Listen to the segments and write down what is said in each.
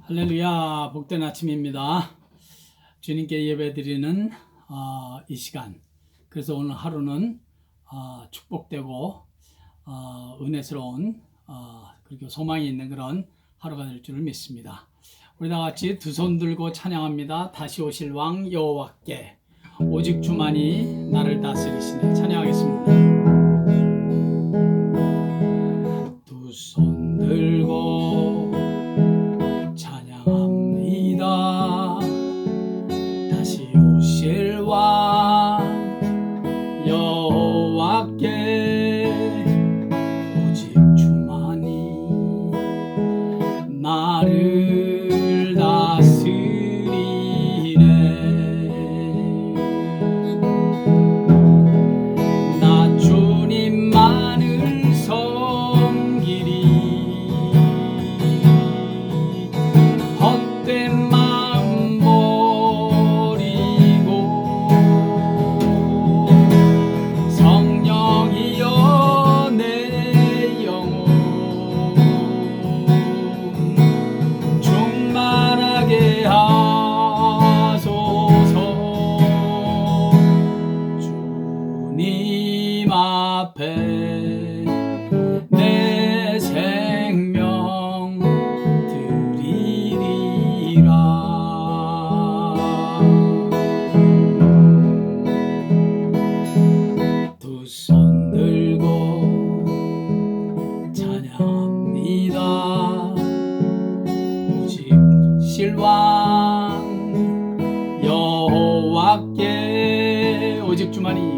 할렐루야, 복된 아침입니다. 주님께 예배드리는 이 시간. 그래서 오늘 하루는 축복되고 은혜스러운 그리고 소망이 있는 그런 하루가 될 줄을 믿습니다. 우리 다 같이 두 손 들고 찬양합니다. 다시 오실 왕 여호와께 오직 주만이 나를 다스리시네. 찬양하겠습니다. 두 손 들고 찬양합니다. 다시 오실 왕 여호와께 오직 주만이 나를 다스리네. 나 주님만을 섬기리. 헛된 마음 버리고 성령이여 내 영혼 충만하게 하소서. 주님 앞에 내 생명 두 손 들고 찬양합니다. 오직 실왕 여호와께 오직 주만이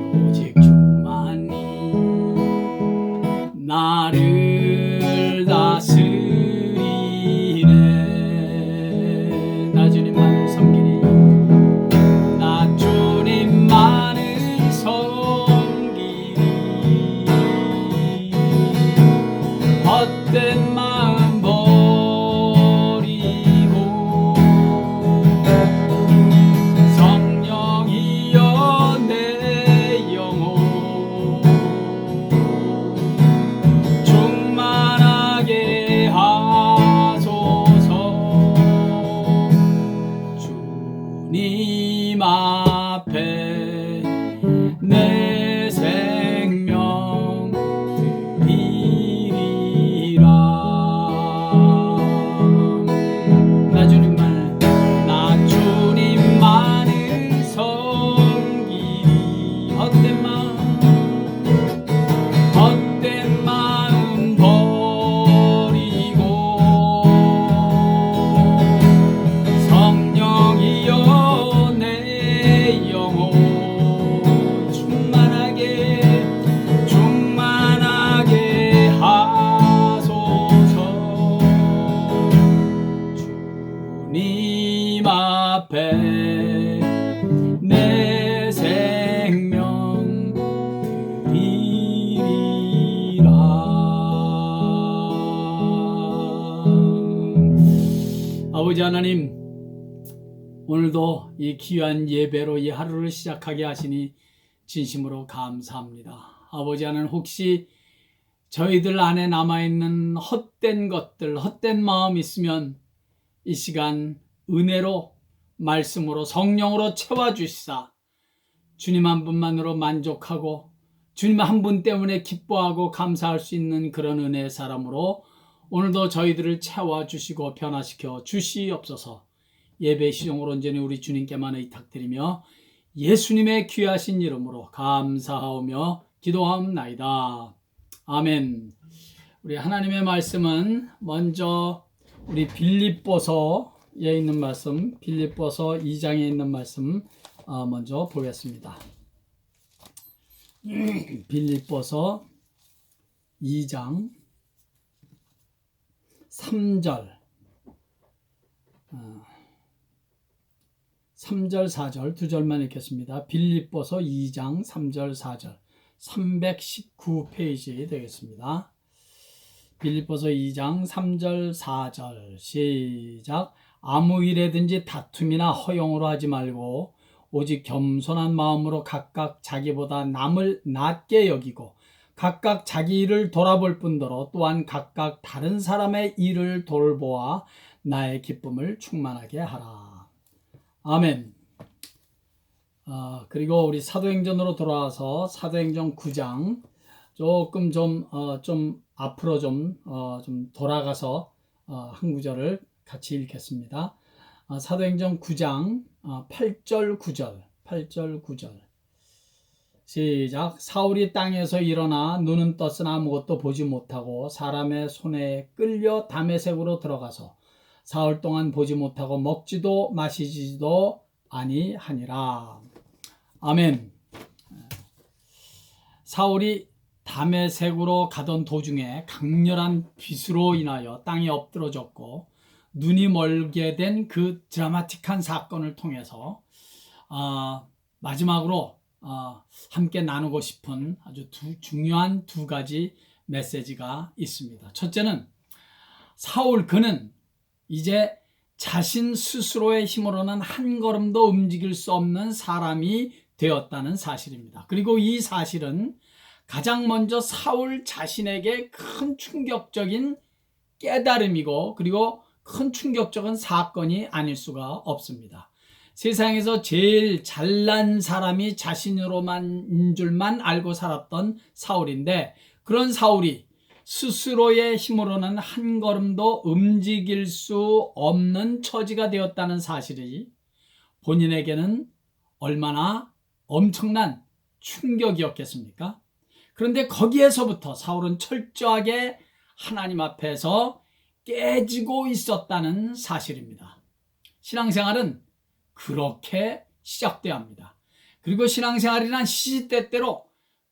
나를 다스리네. 나 주님만을 섬기리. 나 주님만을 섬기리. 헛된 마음 버리고 성령이여 내 영혼 충만하게 하소서. 주님 앞에 내 생명 드리리라. 나 주님만을 섬기리. 헛된 마음 버리고 성령이여 내 영혼 충만하게 하소서. 주님 앞에 내 생명 드리리라. 아버지 하나님, 오늘도 이 귀한 예배로 이 하루를 시작하게 하시니 진심으로 감사합니다. 아버지 하나님, 혹시 저희들 안에 남아있는 헛된 것들, 헛된 마음 있으면 이 시간 은혜로, 말씀으로, 성령으로 채워주시사 주님 한 분만으로 만족하고 주님 한 분 때문에 기뻐하고 감사할 수 있는 그런 은혜의 사람으로 오늘도 저희들을 채워주시고 변화시켜 주시옵소서. 예배 시종으로 온전히 우리 주님께만 의탁드리며 예수님의 귀하신 이름으로 감사하오며 기도하옵나이다. 아멘. 우리 하나님의 말씀은 먼저 우리 빌립보서에 있는 말씀, 빌립보서 2장에 있는 말씀 먼저 보겠습니다. 빌립보서 2장 3절 4절 두 절만 읽겠습니다. 빌립보서 2장 3절 4절 319페이지 되겠습니다. 빌립보서 2장 3절 4절 시작. 아무 일에든지 다툼이나 허용으로 하지 말고 오직 겸손한 마음으로 각각 자기보다 남을 낮게 여기고 각각 자기 일을 돌아볼 뿐더러 또한 각각 다른 사람의 일을 돌보아 나의 기쁨을 충만하게 하라. 아멘. 그리고 우리 사도행전으로 돌아와서 사도행전 9장 조금 좀 앞으로 좀 돌아가서 한 구절을 같이 읽겠습니다. 사도행전 9장 8절 9절 시작. 사울이 땅에서 일어나 눈은 떴으나 아무것도 보지 못하고 사람의 손에 끌려 다메섹으로 들어가서 사흘 동안 보지 못하고 먹지도 마시지도 아니하니라. 아멘. 사울이 다메섹으로 가던 도중에 강렬한 빛으로 인하여 땅이 엎드러졌고 눈이 멀게 된 그 드라마틱한 사건을 통해서 마지막으로 함께 나누고 싶은 아주 중요한 두 가지 메시지가 있습니다. 첫째는 사울 그는 이제 자신 스스로의 힘으로는 한 걸음도 움직일 수 없는 사람이 되었다는 사실입니다. 그리고 이 사실은 가장 먼저 사울 자신에게 큰 충격적인 깨달음이고 그리고 큰 충격적인 사건이 아닐 수가 없습니다. 세상에서 제일 잘난 사람이 자신으로만 줄만 알고 살았던 사울인데 그런 사울이 스스로의 힘으로는 한 걸음도 움직일 수 없는 처지가 되었다는 사실이 본인에게는 얼마나 엄청난 충격이었겠습니까? 그런데 거기에서부터 사울은 철저하게 하나님 앞에서 깨지고 있었다는 사실입니다. 신앙생활은 그렇게 시작돼야 합니다. 그리고 신앙생활이란 시시때때로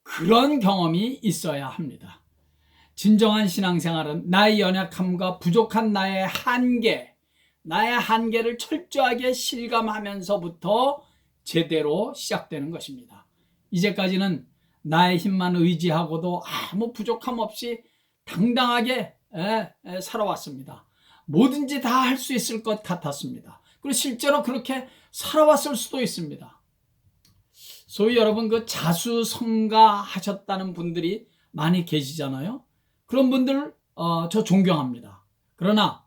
그런 경험이 있어야 합니다. 진정한 신앙생활은 나의 연약함과 부족한 나의 한계를 철저하게 실감하면서부터 제대로 시작되는 것입니다. 이제까지는 나의 힘만 의지하고도 아무 부족함 없이 당당하게 살아왔습니다. 뭐든지 다 할 수 있을 것 같았습니다. 그리고 실제로 그렇게 살아왔을 수도 있습니다. 소위 여러분 그 자수성가 하셨다는 분들이 많이 계시잖아요. 그런 분들 저 존경합니다. 그러나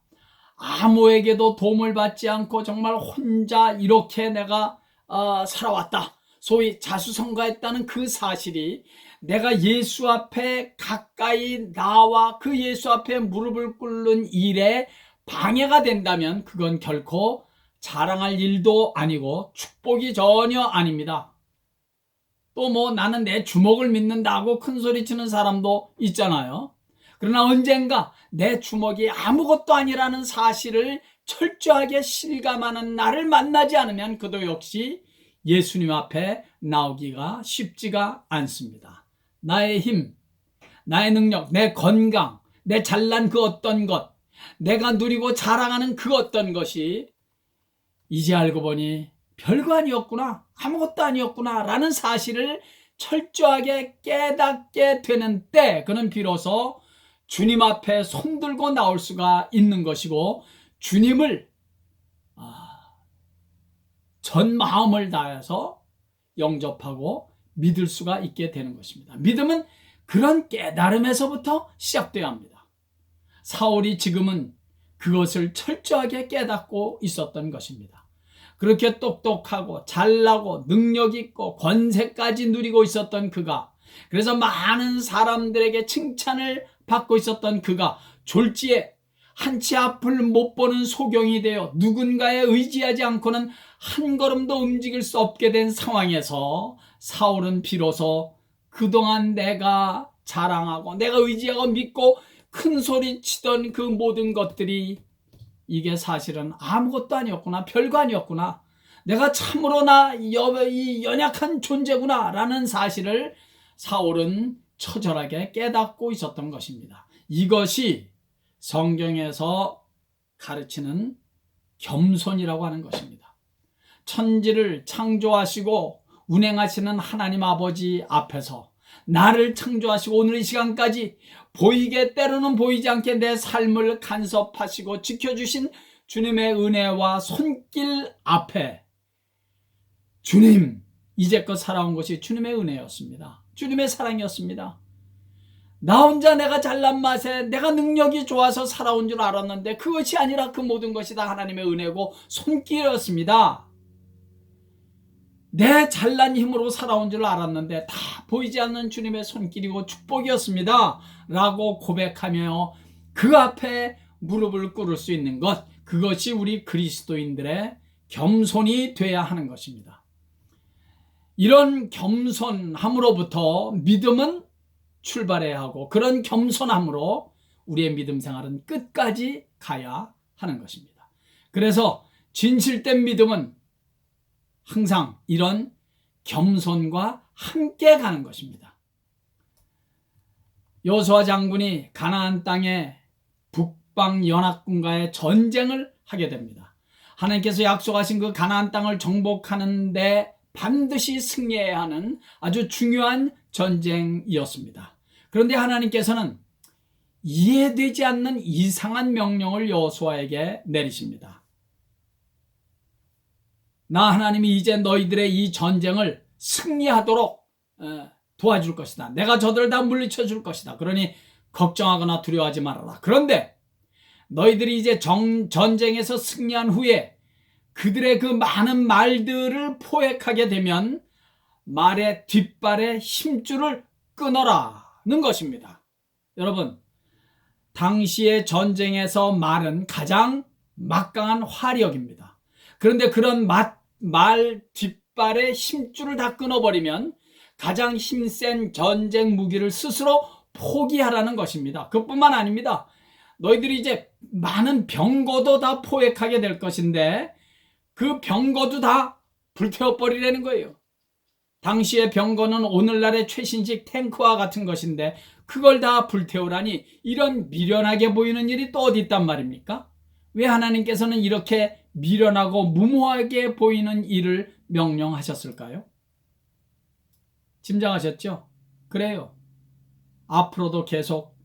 아무에게도 도움을 받지 않고 정말 혼자 이렇게 내가 살아왔다. 소위 자수성가했다는 그 사실이 내가 예수 앞에 가까이 나와 그 예수 앞에 무릎을 꿇는 일에 방해가 된다면 그건 결코 자랑할 일도 아니고 축복이 전혀 아닙니다. 또 뭐 나는 내 주먹을 믿는다고 큰소리치는 사람도 있잖아요. 그러나 언젠가 내 주먹이 아무것도 아니라는 사실을 철저하게 실감하는 나를 만나지 않으면 그도 역시 예수님 앞에 나오기가 쉽지가 않습니다. 나의 힘, 나의 능력, 내 건강, 내 잘난 그 어떤 것, 내가 누리고 자랑하는 그 어떤 것이 이제 알고 보니 별거 아니었구나, 아무것도 아니었구나 라는 사실을 철저하게 깨닫게 되는 때 그는 비로소 주님 앞에 손들고 나올 수가 있는 것이고 주님을 전 마음을 다해서 영접하고 믿을 수가 있게 되는 것입니다. 믿음은 그런 깨달음에서부터 시작되어야 합니다. 사울이 지금은 그것을 철저하게 깨닫고 있었던 것입니다. 그렇게 똑똑하고 잘나고 능력 있고 권세까지 누리고 있었던 그가, 그래서 많은 사람들에게 칭찬을 받고 있었던 그가 졸지에 한치 앞을 못 보는 소경이 되어 누군가에 의지하지 않고는 한 걸음도 움직일 수 없게 된 상황에서 사울은 비로소 그동안 내가 자랑하고 내가 의지하고 믿고 큰 소리 치던 그 모든 것들이 이게 사실은 아무것도 아니었구나, 별거 아니었구나, 내가 참으로 이 연약한 존재구나 라는 사실을 사울은 처절하게 깨닫고 있었던 것입니다. 이것이 성경에서 가르치는 겸손이라고 하는 것입니다. 천지를 창조하시고 운행하시는 하나님 아버지 앞에서 나를 창조하시고 오늘 이 시간까지 보이게 때로는 보이지 않게 내 삶을 간섭하시고 지켜주신 주님의 은혜와 손길 앞에 주님, 이제껏 살아온 것이 주님의 은혜였습니다. 주님의 사랑이었습니다. 나 혼자 내가 잘난 맛에 내가 능력이 좋아서 살아온 줄 알았는데 그것이 아니라 그 모든 것이 다 하나님의 은혜고 손길이었습니다. 내 잘난 힘으로 살아온 줄 알았는데 다 보이지 않는 주님의 손길이고 축복이었습니다 라고 고백하며 그 앞에 무릎을 꿇을 수 있는 것, 그것이 우리 그리스도인들의 겸손이 돼야 하는 것입니다. 이런 겸손함으로부터 믿음은 출발해야 하고, 그런 겸손함으로 우리의 믿음 생활은 끝까지 가야 하는 것입니다. 그래서 진실된 믿음은 항상 이런 겸손과 함께 가는 것입니다. 여호수아 장군이 가나안 땅에 북방 연합군과의 전쟁을 하게 됩니다. 하나님께서 약속하신 그 가나안 땅을 정복하는데 반드시 승리해야 하는 아주 중요한 전쟁이었습니다. 그런데 하나님께서는 이해되지 않는 이상한 명령을 여호수아에게 내리십니다. 나 하나님이 이제 너희들의 이 전쟁을 승리하도록 도와줄 것이다. 내가 저들을 다 물리쳐 줄 것이다. 그러니 걱정하거나 두려워하지 말아라. 그런데 너희들이 이제 전쟁에서 승리한 후에 그들의 그 많은 말들을 포획하게 되면 말의 뒷발의 힘줄을 끊어라는 것입니다. 여러분, 당시의 전쟁에서 말은 가장 막강한 화력입니다. 그런데 그런 말 뒷발의 힘줄을 다 끊어버리면 가장 힘센 전쟁 무기를 스스로 포기하라는 것입니다. 그뿐만 아닙니다. 너희들이 이제 많은 병거도 다 포획하게 될 것인데 그 병거도 다 불태워버리라는 거예요. 당시의 병거는 오늘날의 최신식 탱크와 같은 것인데 그걸 다 불태우라니 이런 미련하게 보이는 일이 또 어디 있단 말입니까? 왜 하나님께서는 이렇게 미련하고 무모하게 보이는 일을 명령하셨을까요? 짐작하셨죠? 그래요. 앞으로도 계속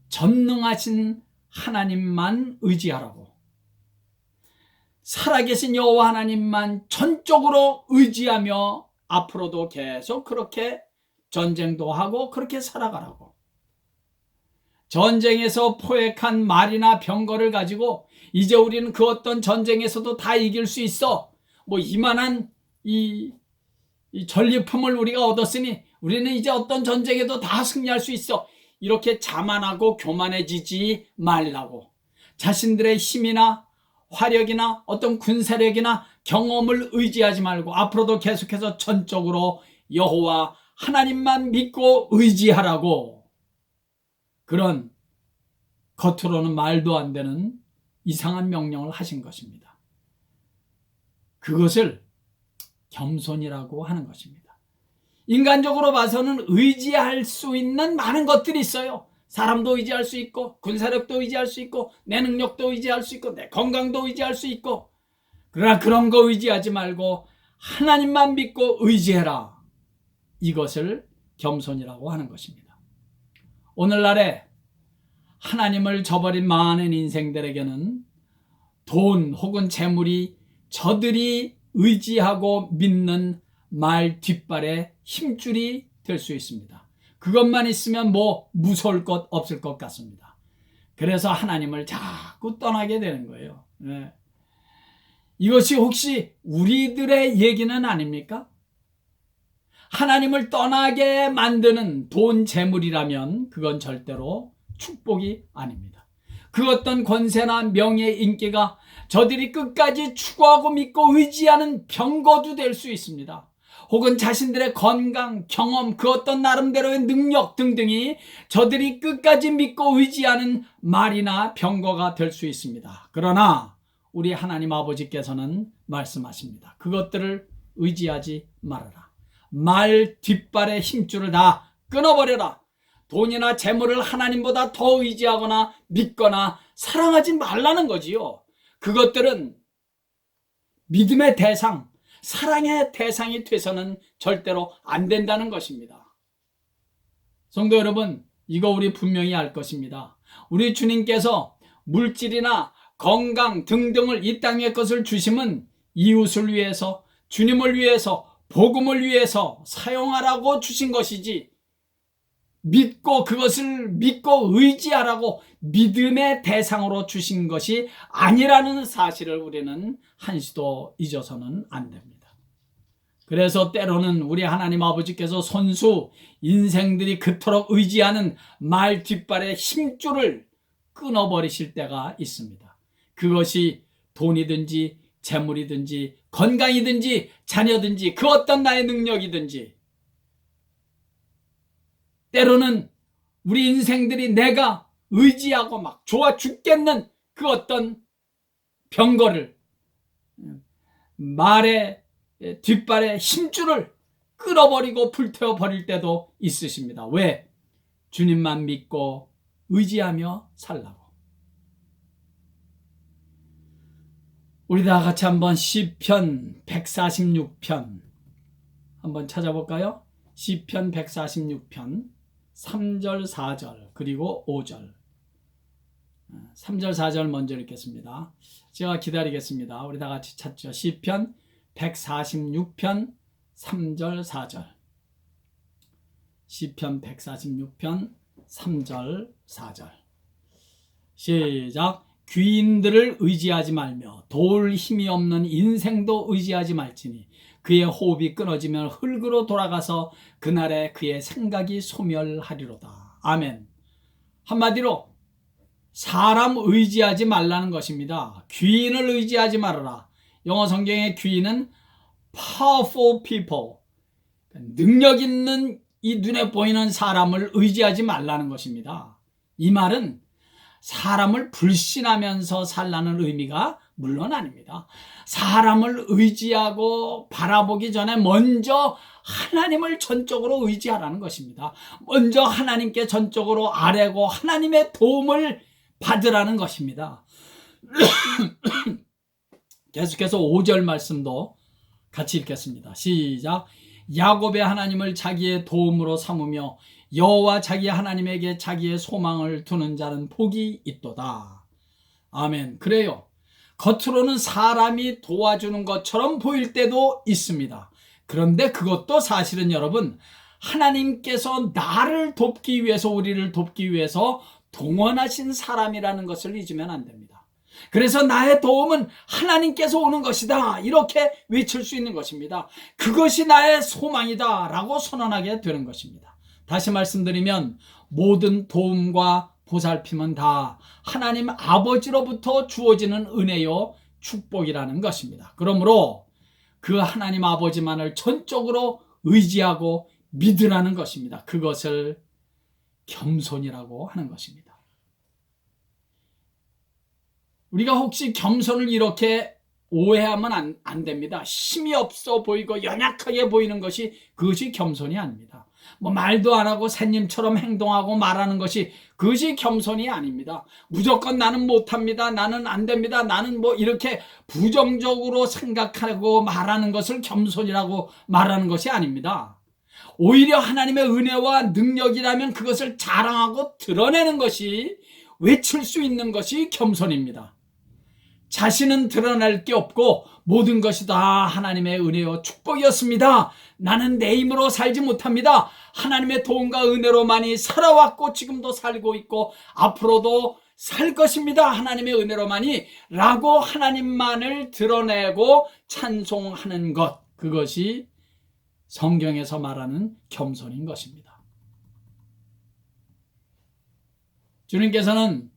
전능하신 하나님만 의지하라고. 살아계신 여호와 하나님만 전적으로 의지하며 앞으로도 계속 그렇게 전쟁도 하고 그렇게 살아가라고. 전쟁에서 포획한 말이나 병거를 가지고 이제 우리는 그 어떤 전쟁에서도 다 이길 수 있어. 이만한 이 전리품을 우리가 얻었으니 우리는 이제 어떤 전쟁에도 다 승리할 수 있어. 이렇게 자만하고 교만해지지 말라고. 자신들의 힘이나 화력이나 어떤 군사력이나 경험을 의지하지 말고 앞으로도 계속해서 전적으로 여호와 하나님만 믿고 의지하라고. 그런 겉으로는 말도 안 되는 이상한 명령을 하신 것입니다. 그것을 겸손이라고 하는 것입니다. 인간적으로 봐서는 의지할 수 있는 많은 것들이 있어요. 사람도 의지할 수 있고 군사력도 의지할 수 있고 내 능력도 의지할 수 있고 내 건강도 의지할 수 있고, 그러나 그런 거 의지하지 말고 하나님만 믿고 의지해라. 이것을 겸손이라고 하는 것입니다. 오늘날에 하나님을 저버린 많은 인생들에게는 돈 혹은 재물이 저들이 의지하고 믿는 말 뒷발의 힘줄이 될 수 있습니다. 그것만 있으면 무서울 것 없을 것 같습니다. 그래서 하나님을 자꾸 떠나게 되는 거예요. 네. 이것이 혹시 우리들의 얘기는 아닙니까? 하나님을 떠나게 만드는 돈, 재물이라면 그건 절대로 축복이 아닙니다. 그 어떤 권세나 명예, 인기가 저들이 끝까지 추구하고 믿고 의지하는 병거도 될 수 있습니다. 혹은 자신들의 건강, 경험, 그 어떤 나름대로의 능력 등등이 저들이 끝까지 믿고 의지하는 말이나 병거가 될 수 있습니다. 그러나 우리 하나님 아버지께서는 말씀하십니다. 그것들을 의지하지 말아라. 말 뒷발의 힘줄을 다 끊어버려라. 돈이나 재물을 하나님보다 더 의지하거나 믿거나 사랑하지 말라는 거지요. 그것들은 믿음의 대상, 사랑의 대상이 돼서는 절대로 안 된다는 것입니다. 성도 여러분, 이거 우리 분명히 알 것입니다. 우리 주님께서 물질이나 건강 등등을 이 땅의 것을 주심은 이웃을 위해서, 주님을 위해서, 복음을 위해서 사용하라고 주신 것이지 믿고 그것을 믿고 의지하라고 믿음의 대상으로 주신 것이 아니라는 사실을 우리는 한시도 잊어서는 안 됩니다. 그래서 때로는 우리 하나님 아버지께서 손수 인생들이 그토록 의지하는 말 뒷발의 힘줄을 끊어버리실 때가 있습니다. 그것이 돈이든지 재물이든지 건강이든지 자녀든지 그 어떤 나의 능력이든지, 때로는 우리 인생들이 내가 의지하고 막 좋아 죽겠는 그 어떤 병거를, 말의 뒷발의 힘줄을 끊어버리고 불태워버릴 때도 있으십니다. 왜? 주님만 믿고 의지하며 살라고. 우리 다 같이 한번 시편 146편 한번 찾아볼까요? 시편 146편 3절 4절 그리고 5절. 3절 4절 먼저 읽겠습니다. 제가 기다리겠습니다. 우리 다 같이 찾죠. 시편 146편 3절 4절. 시편 146편 3절 4절. 시작. 귀인들을 의지하지 말며 도울 힘이 없는 인생도 의지하지 말지니 그의 호흡이 끊어지면 흙으로 돌아가서 그날에 그의 생각이 소멸하리로다. 아멘. 한마디로 사람 의지하지 말라는 것입니다. 귀인을 의지하지 말아라. 영어 성경의 귀인은 powerful people, 능력 있는 이 눈에 보이는 사람을 의지하지 말라는 것입니다. 이 말은 사람을 불신하면서 살라는 의미가 물론 아닙니다. 사람을 의지하고 바라보기 전에 먼저 하나님을 전적으로 의지하라는 것입니다. 먼저 하나님께 전적으로 아뢰고 하나님의 도움을 받으라는 것입니다. 계속해서 5절 말씀도 같이 읽겠습니다. 시작. 야곱의 하나님을 자기의 도움으로 삼으며 여호와 자기 하나님에게 자기의 소망을 두는 자는 복이 있도다. 아멘. 그래요. 겉으로는 사람이 도와주는 것처럼 보일 때도 있습니다. 그런데 그것도 사실은 여러분, 하나님께서 나를 돕기 위해서, 우리를 돕기 위해서 동원하신 사람이라는 것을 잊으면 안 됩니다. 그래서 나의 도움은 하나님께서 오는 것이다, 이렇게 외칠 수 있는 것입니다. 그것이 나의 소망이다 라고 선언하게 되는 것입니다. 다시 말씀드리면 모든 도움과 보살핌은 다 하나님 아버지로부터 주어지는 은혜요 축복이라는 것입니다. 그러므로 그 하나님 아버지만을 전적으로 의지하고 믿으라는 것입니다. 그것을 겸손이라고 하는 것입니다. 우리가 혹시 겸손을 이렇게 오해하면 안 됩니다. 힘이 없어 보이고 연약하게 보이는 것이, 그것이 겸손이 아닙니다. 말도 안 하고 새님처럼 행동하고 말하는 것이, 그것이 겸손이 아닙니다. 무조건 나는 못합니다, 나는 안 됩니다, 나는 이렇게 부정적으로 생각하고 말하는 것을 겸손이라고 말하는 것이 아닙니다. 오히려 하나님의 은혜와 능력이라면 그것을 자랑하고 드러내는 것이, 외칠 수 있는 것이 겸손입니다. 자신은 드러낼 게 없고 모든 것이 다 하나님의 은혜요 축복이었습니다. 나는 내 힘으로 살지 못합니다. 하나님의 도움과 은혜로만이 살아왔고 지금도 살고 있고 앞으로도 살 것입니다. 하나님의 은혜로만이 라고 하나님만을 드러내고 찬송하는 것, 그것이 성경에서 말하는 겸손인 것입니다. 주님께서는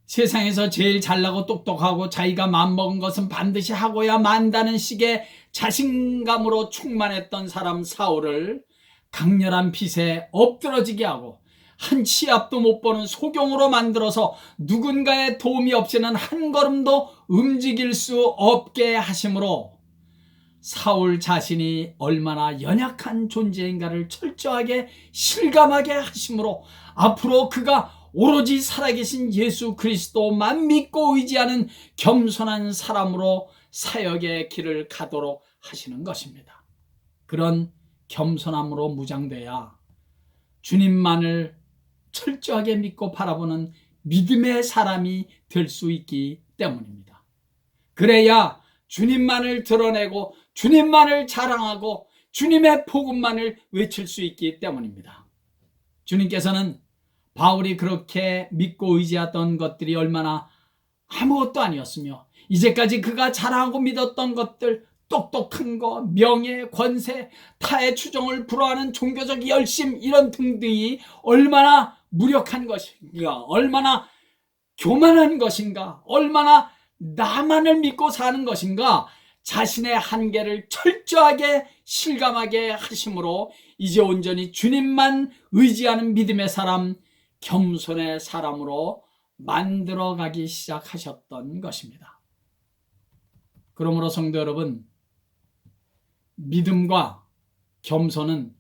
세상에서 제일 잘나고 똑똑하고 자기가 마음먹은 것은 반드시 하고야 만다는 식의 자신감으로 충만했던 사람 사울을 강렬한 빛에 엎드러지게 하고 한 치 앞도 못 보는 소경으로 만들어서 누군가의 도움이 없이는 한 걸음도 움직일 수 없게 하심으로 사울 자신이 얼마나 연약한 존재인가를 철저하게 실감하게 하심으로 앞으로 그가 오로지 살아계신 예수 그리스도만 믿고 의지하는 겸손한 사람으로 사역의 길을 가도록 하시는 것입니다. 그런 겸손함으로 무장돼야 주님만을 철저하게 믿고 바라보는 믿음의 사람이 될 수 있기 때문입니다. 그래야 주님만을 드러내고 주님만을 자랑하고 주님의 복음만을 외칠 수 있기 때문입니다. 주님께서는 바울이 그렇게 믿고 의지하던 것들이 얼마나 아무것도 아니었으며 이제까지 그가 자랑하고 믿었던 것들, 똑똑한 것, 명예, 권세, 타의 추종을 불허하는 종교적 열심, 이런 등등이 얼마나 무력한 것인가, 얼마나 교만한 것인가, 얼마나 나만을 믿고 사는 것인가, 자신의 한계를 철저하게 실감하게 하심으로 이제 온전히 주님만 의지하는 믿음의 사람, 겸손의 사람으로 만들어가기 시작하셨던 것입니다. 그러므로 성도 여러분, 믿음과 겸손은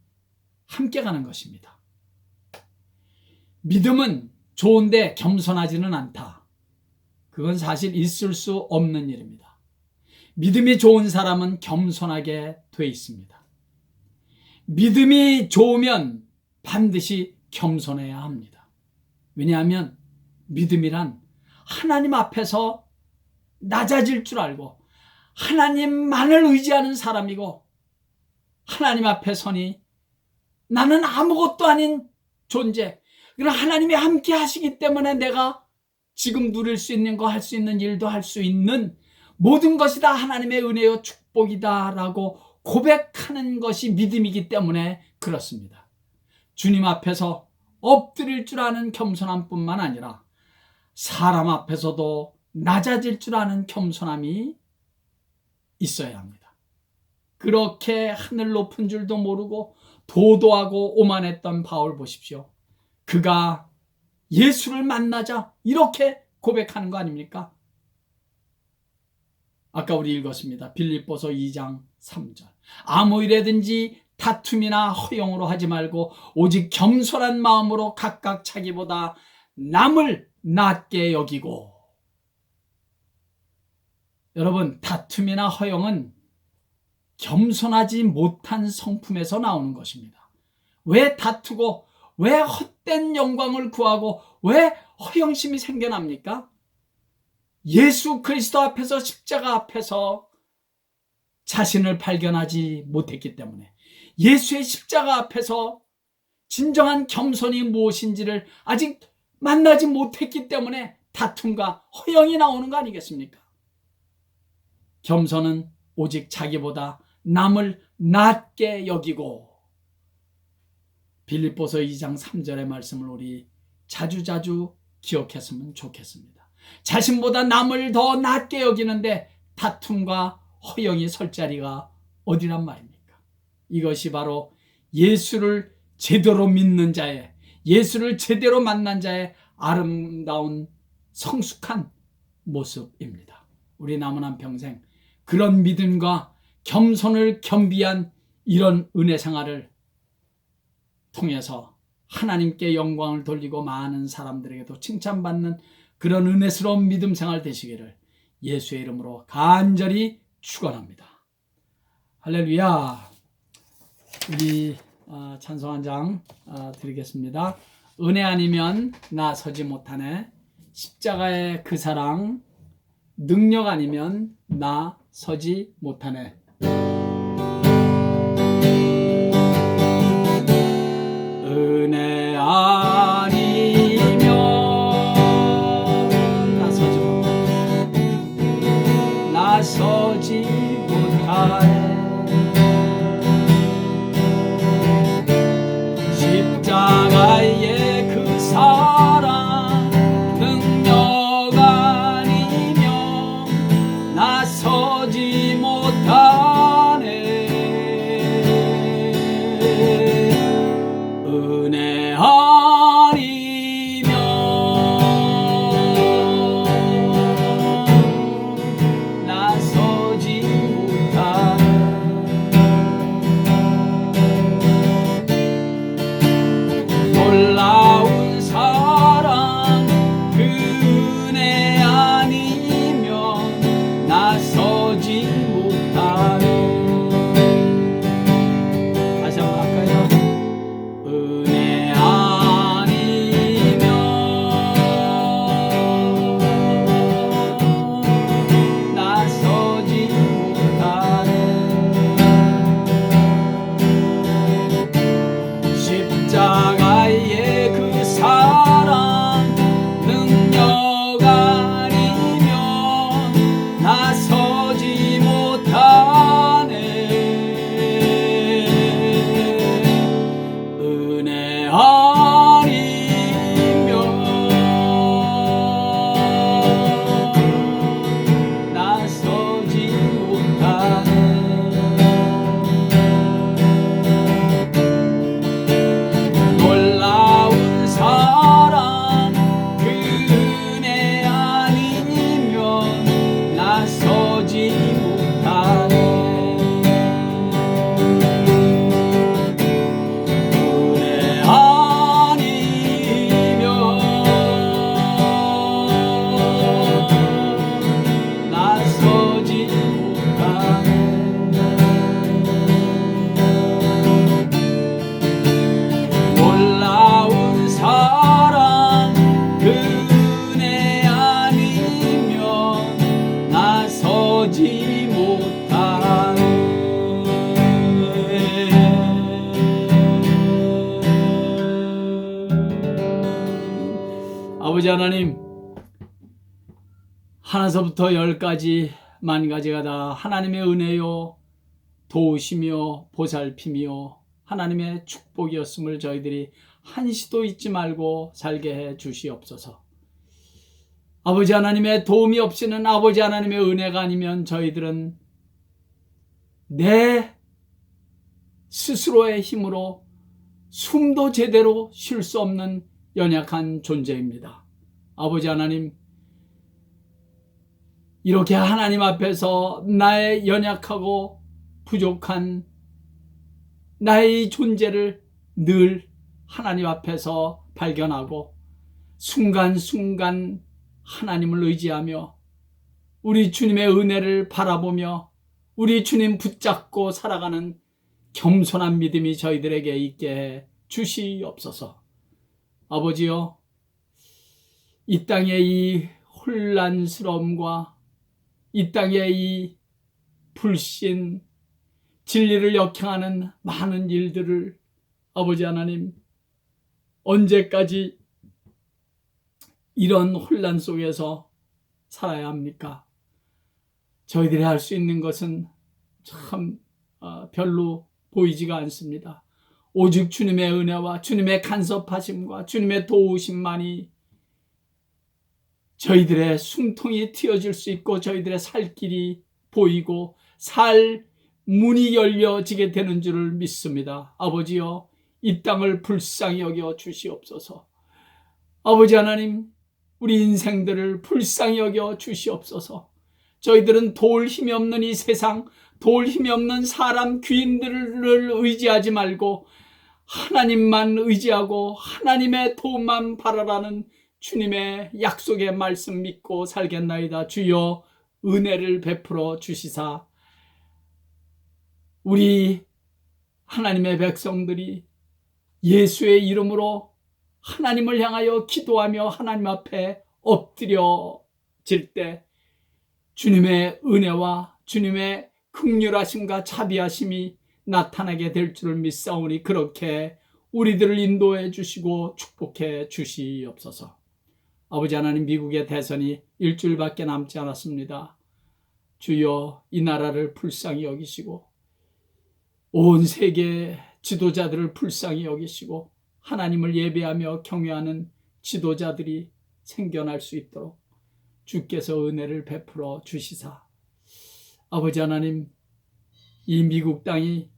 함께 가는 것입니다. 믿음은 좋은데 겸손하지는 않다. 그건 사실 있을 수 없는 일입니다. 믿음이 좋은 사람은 겸손하게 돼 있습니다. 믿음이 좋으면 반드시 겸손해야 합니다. 왜냐하면 믿음이란 하나님 앞에서 낮아질 줄 알고 하나님만을 의지하는 사람이고, 하나님 앞에 서니 나는 아무것도 아닌 존재, 그러나 하나님이 함께 하시기 때문에 내가 지금 누릴 수 있는 거, 할 수 있는 일도 할 수 있는, 모든 것이 다 하나님의 은혜요 축복이다 라고 고백하는 것이 믿음이기 때문에 그렇습니다. 주님 앞에서 엎드릴 줄 아는 겸손함뿐만 아니라 사람 앞에서도 낮아질 줄 아는 겸손함이 있어야 합니다. 그렇게 하늘 높은 줄도 모르고 도도하고 오만했던 바울 보십시오. 그가 예수를 만나자 이렇게 고백하는 거 아닙니까? 아까 우리 읽었습니다. 빌립보서 2장 3절. 아무 일에든지 다툼이나 허용으로 하지 말고 오직 겸손한 마음으로 각각 자기보다 남을 낮게 여기고. 여러분, 다툼이나 허용은 겸손하지 못한 성품에서 나오는 것입니다. 왜 다투고 왜 헛된 영광을 구하고 왜 허영심이 생겨납니까? 예수 그리스도 앞에서, 십자가 앞에서 자신을 발견하지 못했기 때문에, 예수의 십자가 앞에서 진정한 겸손이 무엇인지를 아직 만나지 못했기 때문에 다툼과 허영이 나오는 거 아니겠습니까? 겸손은 오직 자기보다 남을 낮게 여기고. 빌립보서 2장 3절의 말씀을 우리 자주자주 기억했으면 좋겠습니다. 자신보다 남을 더 낮게 여기는데 다툼과 허영이 설 자리가 어디란 말입니까? 이것이 바로 예수를 제대로 믿는 자의, 예수를 제대로 만난 자의 아름다운 성숙한 모습입니다. 우리 남은 한 평생 그런 믿음과 겸손을 겸비한 이런 은혜 생활을 통해서 하나님께 영광을 돌리고 많은 사람들에게도 칭찬받는 그런 은혜스러운 믿음 생활 되시기를 예수의 이름으로 간절히 축원합니다. 할렐루야. 우리 찬송 한 장 드리겠습니다. 은혜 아니면 나 서지 못하네. 십자가의 그 사랑, 능력 아니면 나 서지 못하네. 은혜 아니면 나 서지 못하네. 나 서지 못하네. 십자가의 그 사랑, 능력 아니면 나 서지 못하네. 은혜 아니면 나 서지 못하네. 보지 못하네. 아버지 하나님, 하나서부터 10가지 만가지가 다 하나님의 은혜요 도우시며 보살핌이요 하나님의 축복이었음을 저희들이 한시도 잊지 말고 살게 해 주시옵소서. 아버지 하나님의 도움이 없이는, 아버지 하나님의 은혜가 아니면 저희들은 내 스스로의 힘으로 숨도 제대로 쉴 수 없는 연약한 존재입니다. 아버지 하나님, 이렇게 하나님 앞에서 나의 연약하고 부족한 나의 존재를 늘 하나님 앞에서 발견하고 순간순간 하나님을 의지하며 우리 주님의 은혜를 바라보며 우리 주님 붙잡고 살아가는 겸손한 믿음이 저희들에게 있게 해 주시옵소서. 아버지여, 이 땅의 이 혼란스러움과 이 땅의 이 불신, 진리를 역행하는 많은 일들을 아버지 하나님, 언제까지 이런 혼란 속에서 살아야 합니까? 저희들이 할 수 있는 것은 참 별로 보이지가 않습니다. 오직 주님의 은혜와 주님의 간섭하심과 주님의 도우심만이 저희들의 숨통이 트여질 수 있고 저희들의 살 길이 보이고 살 문이 열려지게 되는 줄을 믿습니다. 아버지여, 이 땅을 불쌍히 여겨 주시옵소서. 아버지 하나님, 우리 인생들을 불쌍히 여겨 주시옵소서. 저희들은 도울 힘이 없는 이 세상, 도울 힘이 없는 사람 귀인들을 의지하지 말고 하나님만 의지하고 하나님의 도움만 바라라는 주님의 약속의 말씀 믿고 살겠나이다. 주여, 은혜를 베풀어 주시사 우리 하나님의 백성들이 예수의 이름으로 하나님을 향하여 기도하며 하나님 앞에 엎드려질 때 주님의 은혜와 주님의 긍휼하심과 자비하심이 나타나게 될 줄을 믿사오니 그렇게 우리들을 인도해 주시고 축복해 주시옵소서. 아버지 하나님, 미국의 대선이 일주일밖에 남지 않았습니다. 주여, 이 나라를 불쌍히 여기시고 온 세계 지도자들을 불쌍히 여기시고 하나님을 예배하며 경외하는 지도자들이 생겨날 수 있도록 주께서 은혜를 베풀어 주시사 아버지 하나님, 이 미국 땅이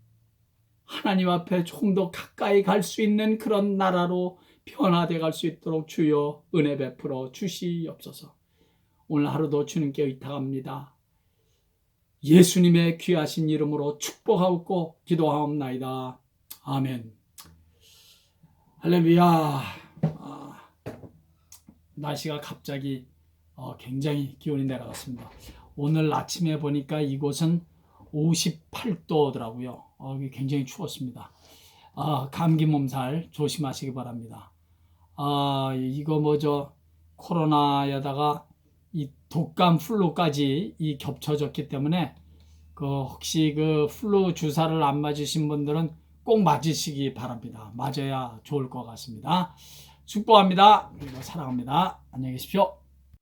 하나님 앞에 조금 더 가까이 갈 수 있는 그런 나라로 변화되어 갈 수 있도록 주여 은혜 베풀어 주시옵소서. 오늘 하루도 주님께 의탁합니다. 예수님의 귀하신 이름으로 축복하옵고 기도하옵나이다. 아멘. 할렐루야. 날씨가 갑자기 굉장히 기온이 내려갔습니다. 오늘 아침에 보니까 이곳은 58도더라고요. 굉장히 추웠습니다. 감기 몸살 조심하시기 바랍니다. 이거 코로나에다가 이 독감 플루까지 겹쳐졌기 때문에 혹시 플루 주사를 안 맞으신 분들은 꼭 맞으시기 바랍니다. 맞아야 좋을 것 같습니다. 축복합니다. 그리고 사랑합니다. 안녕히 계십시오.